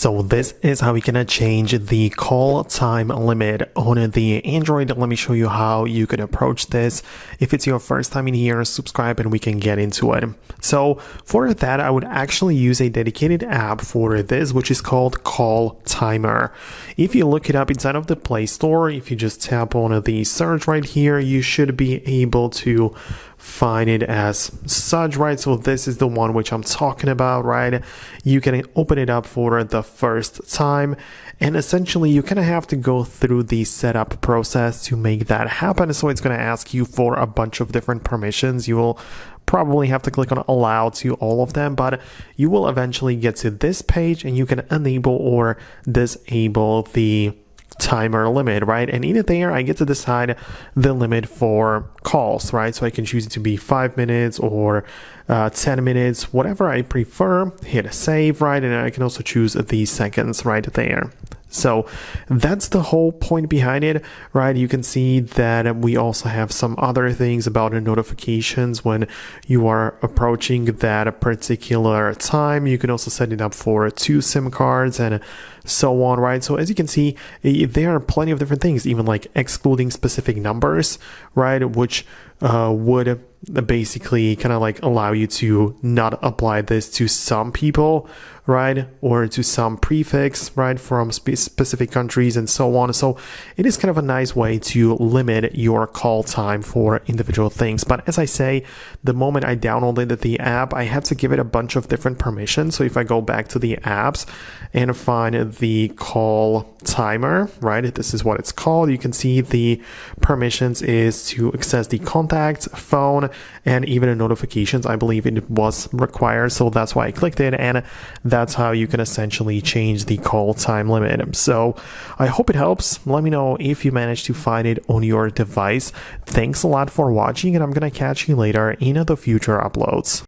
So this is how we can change the call time limit on the Android. Let me show you how you can approach this. If it's your first time in here, subscribe and we can get into it. So for that, I would actually use a dedicated app for this, which is called Call Timer. If you look it up inside of the Play Store, if you just tap on the search right here, you should be able to find it as such, right? So this is the one which I'm talking about, right? You can open it up for the first time, and essentially you kind of have to go through the setup process to make that happen. So it's going to ask you for a bunch of different permissions. You will probably have to click on allow to all of them, but you will eventually get to this page and you can enable or disable the timer limit, right? And in there I get to decide the limit for calls, right? So I can choose it to be 5 minutes or 10 minutes, whatever I prefer. Hit save, right? And I can also choose the seconds right there. So that's the whole point behind it, right? You can see that we also have some other things about the notifications when you are approaching that particular time. You can also set it up for 2 SIM cards and so on, right? So as you can see, there are plenty of different things, even like excluding specific numbers, right? Which would basically kind of like allow you to not apply this to some people, right? Or to some prefix, right? From specific countries and so on. So it is kind of a nice way to limit your call time for individual things. But as I say, the moment I downloaded the app, I had to give it a bunch of different permissions. So if I go back to the apps and find the call timer, right? This is what it's called. You can see the permissions is to access the contacts, phone, and even the notifications. I believe it was required, so that's why I clicked it, and that's how you can essentially change the call time limit. So I hope it helps. Let me know if you managed to find it on your device. Thanks a lot for watching, and I'm gonna catch you later in the future uploads.